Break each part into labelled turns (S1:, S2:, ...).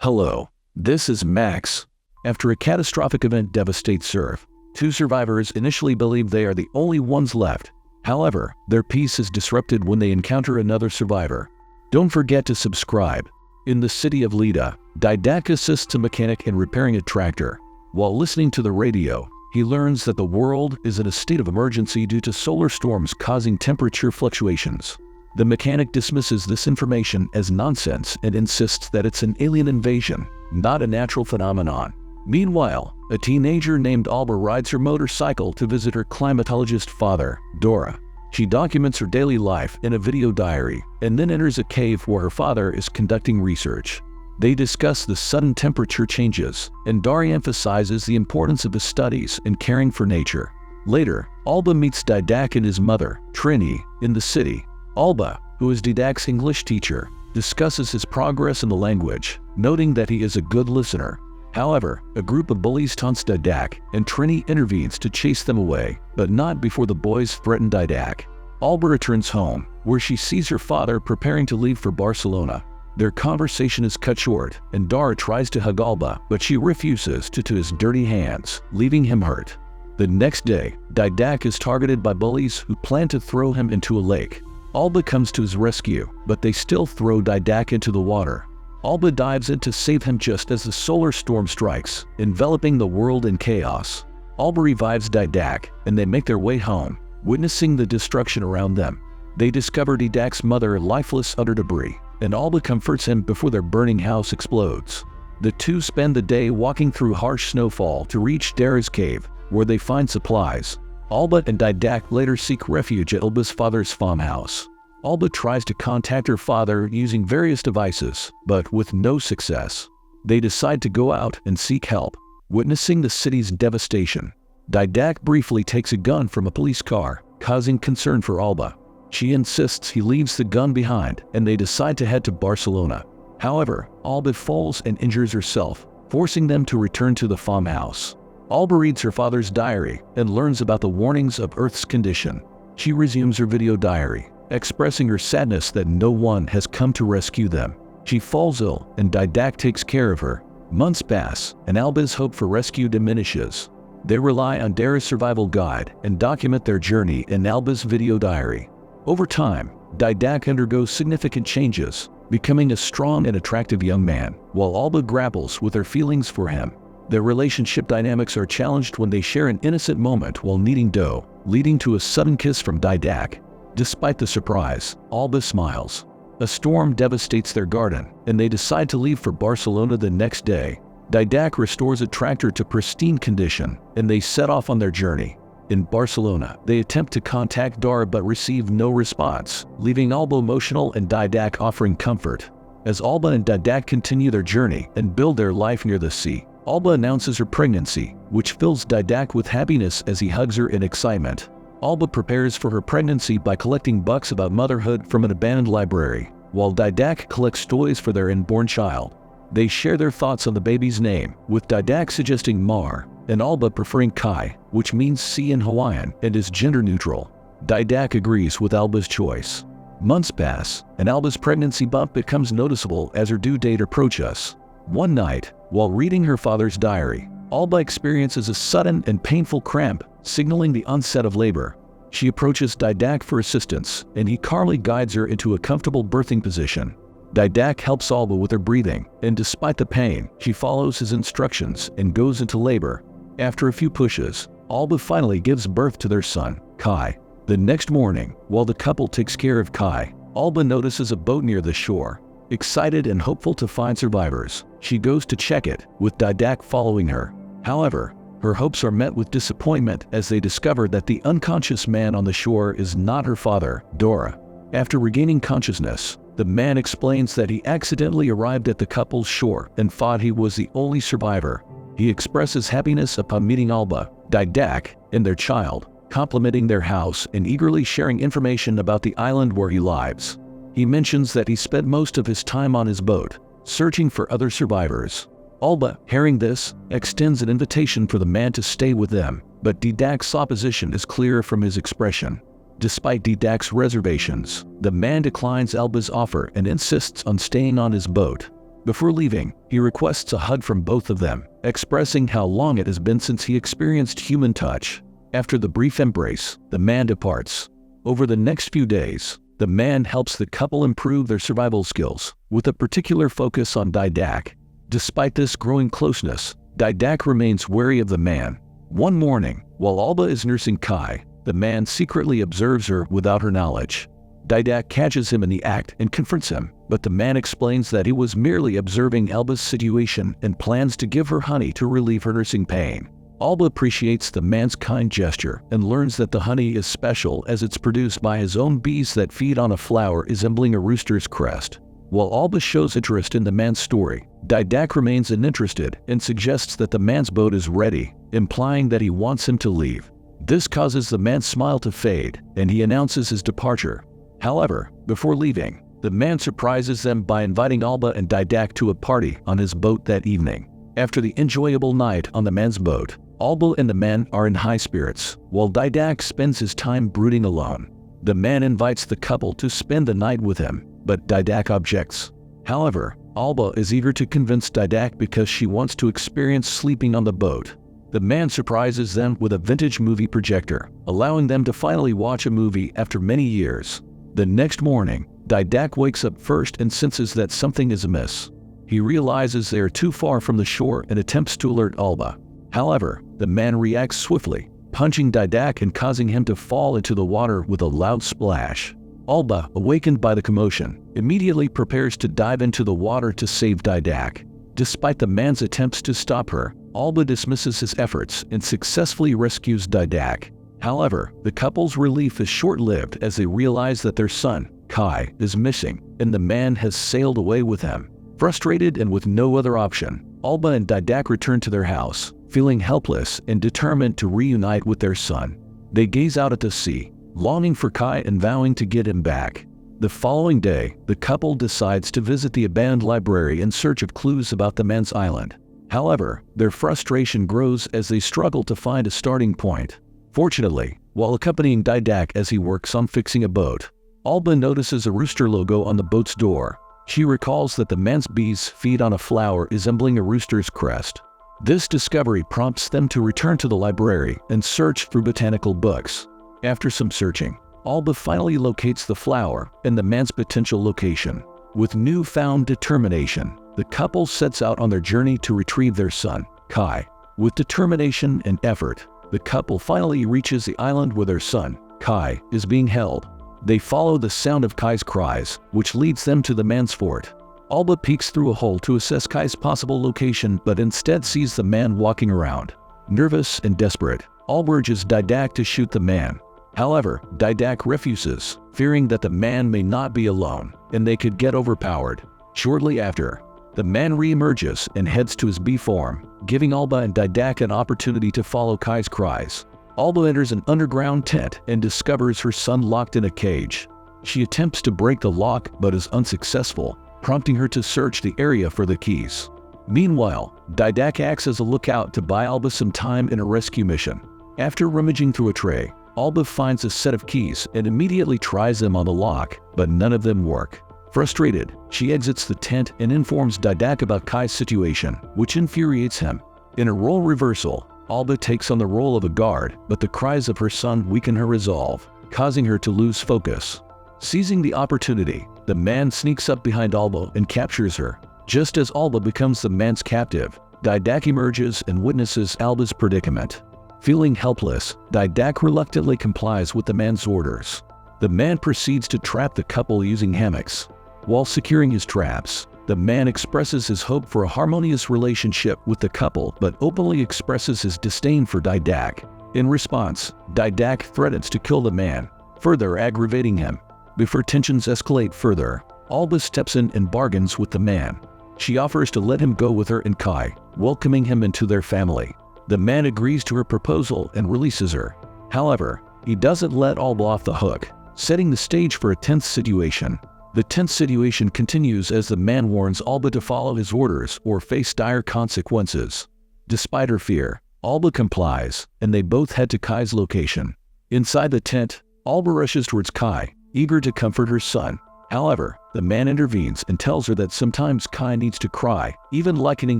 S1: Hello, this is Max. After a catastrophic event devastates Earth, two survivors initially believe they are the only ones left. However, their peace is disrupted when they encounter another survivor. Don't forget to subscribe. In the city of Lida, Didac assists a mechanic in repairing a tractor. While listening to the radio, he learns that the world is in a state of emergency due to solar storms causing temperature fluctuations. The mechanic dismisses this information as nonsense and insists that it's an alien invasion, not a natural phenomenon. Meanwhile, a teenager named Alba rides her motorcycle to visit her climatologist father, Dora. She documents her daily life in a video diary and then enters a cave where her father is conducting research. They discuss the sudden temperature changes, and Dora emphasizes the importance of his studies and caring for nature. Later, Alba meets Didac and his mother, Trini, in the city. Alba, who is Didac's English teacher, discusses his progress in the language, noting that he is a good listener. However, a group of bullies taunts Didac, and Trini intervenes to chase them away, but not before the boys threaten Didac. Alba returns home, where she sees her father preparing to leave for Barcelona. Their conversation is cut short, and Dara tries to hug Alba, but she refuses due to his dirty hands, leaving him hurt. The next day, Didac is targeted by bullies who plan to throw him into a lake. Alba comes to his rescue, but they still throw Didac into the water. Alba dives in to save him just as the solar storm strikes, enveloping the world in chaos. Alba revives Didac, and they make their way home, witnessing the destruction around them. They discover Didac's mother lifeless under debris, and Alba comforts him before their burning house explodes. The two spend the day walking through harsh snowfall to reach Dara's cave, where they find supplies. Alba and Didac later seek refuge at Alba's father's farmhouse. Alba tries to contact her father using various devices, but with no success. They decide to go out and seek help, witnessing the city's devastation. Didac briefly takes a gun from a police car, causing concern for Alba. She insists he leaves the gun behind, and they decide to head to Barcelona. However, Alba falls and injures herself, forcing them to return to the farmhouse. Alba reads her father's diary and learns about the warnings of Earth's condition. She resumes her video diary, expressing her sadness that no one has come to rescue them. She falls ill, and Didac takes care of her. Months pass, and Alba's hope for rescue diminishes. They rely on Dara's survival guide and document their journey in Alba's video diary. Over time, Didac undergoes significant changes, becoming a strong and attractive young man, while Alba grapples with her feelings for him. Their relationship dynamics are challenged when they share an innocent moment while kneading dough, leading to a sudden kiss from Didac. Despite the surprise, Alba smiles. A storm devastates their garden, and they decide to leave for Barcelona the next day. Didac restores a tractor to pristine condition, and they set off on their journey. In Barcelona, they attempt to contact Dara but receive no response, leaving Alba emotional and Didac offering comfort. As Alba and Didac continue their journey and build their life near the sea, Alba announces her pregnancy, which fills Didac with happiness as he hugs her in excitement. Alba prepares for her pregnancy by collecting books about motherhood from an abandoned library, while Didac collects toys for their unborn child. They share their thoughts on the baby's name, with Didac suggesting Mar, and Alba preferring Kai, which means sea in Hawaiian and is gender neutral. Didac agrees with Alba's choice. Months pass, and Alba's pregnancy bump becomes noticeable as her due date approaches. One night, while reading her father's diary, Alba experiences a sudden and painful cramp, signaling the onset of labor. She approaches Didac for assistance, and he calmly guides her into a comfortable birthing position. Didac helps Alba with her breathing, and despite the pain, she follows his instructions and goes into labor. After a few pushes, Alba finally gives birth to their son, Kai. The next morning, while the couple takes care of Kai, Alba notices a boat near the shore. Excited and hopeful to find survivors, she goes to check it, with Didac following her. However, her hopes are met with disappointment as they discover that the unconscious man on the shore is not her father, Dora. After regaining consciousness, the man explains that he accidentally arrived at the couple's shore and thought he was the only survivor. He expresses happiness upon meeting Alba, Didac, and their child, complimenting their house and eagerly sharing information about the island where he lives. He mentions that he spent most of his time on his boat, searching for other survivors. Alba, hearing this, extends an invitation for the man to stay with them, but Didac's opposition is clear from his expression. Despite Didac's reservations, the man declines Alba's offer and insists on staying on his boat. Before leaving, he requests a hug from both of them, expressing how long it has been since he experienced human touch. After the brief embrace, the man departs. Over the next few days, the man helps the couple improve their survival skills, with a particular focus on Didac. Despite this growing closeness, Didac remains wary of the man. One morning, while Alba is nursing Kai, the man secretly observes her without her knowledge. Didac catches him in the act and confronts him, but the man explains that he was merely observing Alba's situation and plans to give her honey to relieve her nursing pain. Alba appreciates the man's kind gesture and learns that the honey is special as it's produced by his own bees that feed on a flower resembling a rooster's crest. While Alba shows interest in the man's story, Didac remains uninterested and suggests that the man's boat is ready, implying that he wants him to leave. This causes the man's smile to fade, and he announces his departure. However, before leaving, the man surprises them by inviting Alba and Didac to a party on his boat that evening. After the enjoyable night on the man's boat, Alba and the man are in high spirits, while Didac spends his time brooding alone. The man invites the couple to spend the night with him, but Didac objects. However, Alba is eager to convince Didac because she wants to experience sleeping on the boat. The man surprises them with a vintage movie projector, allowing them to finally watch a movie after many years. The next morning, Didac wakes up first and senses that something is amiss. He realizes they are too far from the shore and attempts to alert Alba. However, the man reacts swiftly, punching Didac and causing him to fall into the water with a loud splash. Alba, awakened by the commotion, immediately prepares to dive into the water to save Didac. Despite the man's attempts to stop her, Alba dismisses his efforts and successfully rescues Didac. However, the couple's relief is short-lived as they realize that their son, Kai, is missing, and the man has sailed away with him. Frustrated and with no other option, Alba and Didac return to their house, feeling helpless and determined to reunite with their son. They gaze out at the sea, longing for Kai and vowing to get him back. The following day, the couple decides to visit the abandoned library in search of clues about the man's island. However, their frustration grows as they struggle to find a starting point. Fortunately, while accompanying Didac as he works on fixing a boat, Alba notices a rooster logo on the boat's door. She recalls that the man's bees feed on a flower resembling a rooster's crest. This discovery prompts them to return to the library and search through botanical books. After some searching, Alba finally locates the flower and the man's potential location. With newfound determination, the couple sets out on their journey to retrieve their son, Kai. With determination and effort, the couple finally reaches the island where their son, Kai, is being held. They follow the sound of Kai's cries, which leads them to the man's fort. Alba peeks through a hole to assess Kai's possible location but instead sees the man walking around. Nervous and desperate, Alba urges Didac to shoot the man. However, Didac refuses, fearing that the man may not be alone and they could get overpowered. Shortly after, the man re-emerges and heads to his bee form, giving Alba and Didac an opportunity to follow Kai's cries. Alba enters an underground tent and discovers her son locked in a cage. She attempts to break the lock but is unsuccessful, prompting her to search the area for the keys. Meanwhile, Didac acts as a lookout to buy Alba some time in a rescue mission. After rummaging through a tray, Alba finds a set of keys and immediately tries them on the lock, but none of them work. Frustrated, she exits the tent and informs Didac about Kai's situation, which infuriates him. In a role reversal, Alba takes on the role of a guard, but the cries of her son weaken her resolve, causing her to lose focus. Seizing the opportunity, the man sneaks up behind Alba and captures her. Just as Alba becomes the man's captive, Didac emerges and witnesses Alba's predicament. Feeling helpless, Didac reluctantly complies with the man's orders. The man proceeds to trap the couple using hammocks. While securing his traps, the man expresses his hope for a harmonious relationship with the couple but openly expresses his disdain for Didac. In response, Didac threatens to kill the man, further aggravating him. Before tensions escalate further, Alba steps in and bargains with the man. She offers to let him go with her and Kai, welcoming him into their family. The man agrees to her proposal and releases her. However, he doesn't let Alba off the hook, setting the stage for a tense situation. The tense situation continues as the man warns Alba to follow his orders or face dire consequences. Despite her fear, Alba complies, and they both head to Kai's location. Inside the tent, Alba rushes towards Kai, eager to comfort her son. However, the man intervenes and tells her that sometimes Kai needs to cry, even likening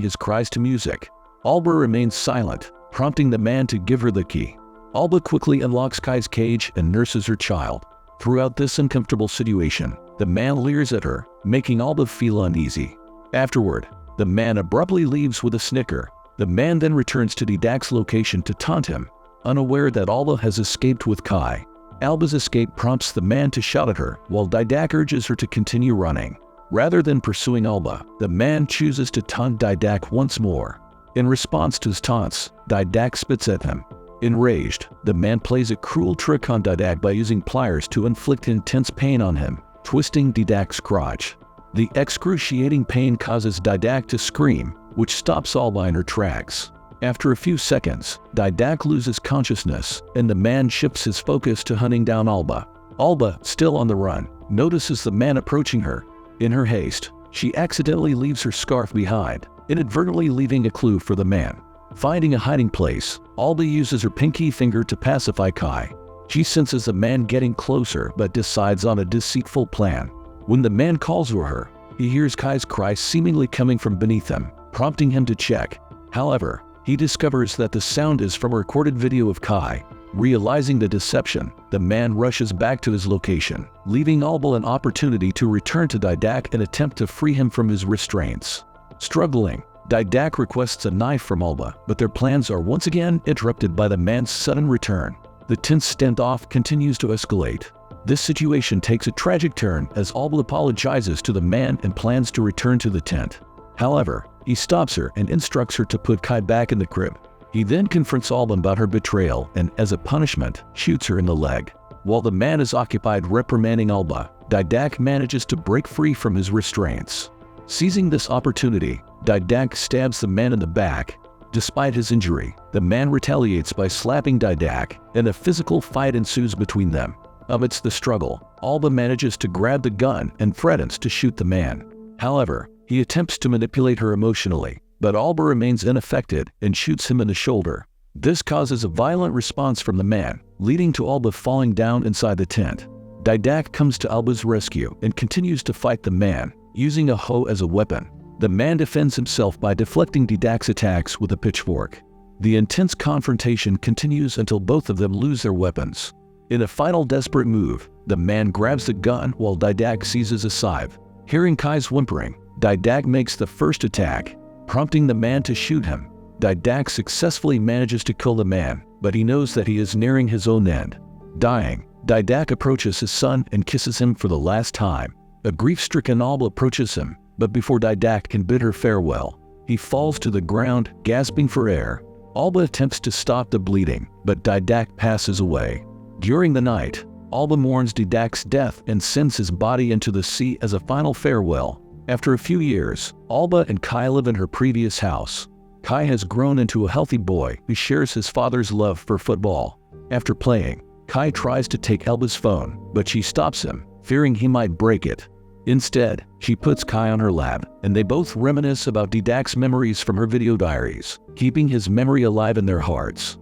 S1: his cries to music. Alba remains silent, prompting the man to give her the key. Alba quickly unlocks Kai's cage and nurses her child. Throughout this uncomfortable situation, the man leers at her, making Alba feel uneasy. Afterward, the man abruptly leaves with a snicker. The man then returns to Didak's location to taunt him, unaware that Alba has escaped with Kai. Alba's escape prompts the man to shout at her, while Didak urges her to continue running. Rather than pursuing Alba, the man chooses to taunt Didak once more. In response to his taunts, Didak spits at him. Enraged, the man plays a cruel trick on Didak by using pliers to inflict intense pain on him, twisting Didak's crotch. The excruciating pain causes Didak to scream, which stops Alba in her tracks. After a few seconds, Didak loses consciousness, and the man shifts his focus to hunting down Alba. Alba, still on the run, notices the man approaching her. In her haste, she accidentally leaves her scarf behind, inadvertently leaving a clue for the man. Finding a hiding place, Alba uses her pinky finger to pacify Kai. She senses the man getting closer but decides on a deceitful plan. When the man calls to her, he hears Kai's cry seemingly coming from beneath him, prompting him to check. However, he discovers that the sound is from a recorded video of Kai. Realizing the deception, the man rushes back to his location, leaving Alba an opportunity to return to Didak and attempt to free him from his restraints. Struggling, Didak requests a knife from Alba, but their plans are once again interrupted by the man's sudden return. The tense standoff continues to escalate. This situation takes a tragic turn as Alba apologizes to the man and plans to return to the tent. However, he stops her and instructs her to put Kai back in the crib. He then confronts Alba about her betrayal and, as a punishment, shoots her in the leg. While the man is occupied reprimanding Alba, Didak manages to break free from his restraints. Seizing this opportunity, Didak stabs the man in the back. Despite his injury, the man retaliates by slapping Didak, and a physical fight ensues between them. Amidst the struggle, Alba manages to grab the gun and threatens to shoot the man. However, he attempts to manipulate her emotionally, but Alba remains unaffected and shoots him in the shoulder. This causes a violent response from the man, leading to Alba falling down inside the tent. Didak comes to Alba's rescue and continues to fight the man, using a hoe as a weapon. The man defends himself by deflecting Didak's attacks with a pitchfork. The intense confrontation continues until both of them lose their weapons. In a final desperate move, the man grabs the gun while Didak seizes a scythe. Hearing Kai's whimpering, Didak makes the first attack, prompting the man to shoot him. Didak successfully manages to kill the man, but he knows that he is nearing his own end. Dying, Didak approaches his son and kisses him for the last time. A grief-stricken Alba approaches him, but before Didak can bid her farewell, he falls to the ground, gasping for air. Alba attempts to stop the bleeding, but Didak passes away. During the night, Alba mourns Didak's death and sends his body into the sea as a final farewell. After a few years, Alba and Kai live in her previous house. Kai has grown into a healthy boy who shares his father's love for football. After playing, Kai tries to take Alba's phone, but she stops him, fearing he might break it. Instead, she puts Kai on her lap, and they both reminisce about Didak's memories from her video diaries, keeping his memory alive in their hearts.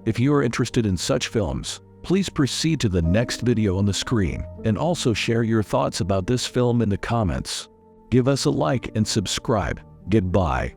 S1: If you are interested in such films, please proceed to the next video on the screen, and also share your thoughts about this film in the comments. Give us a like and subscribe. Goodbye.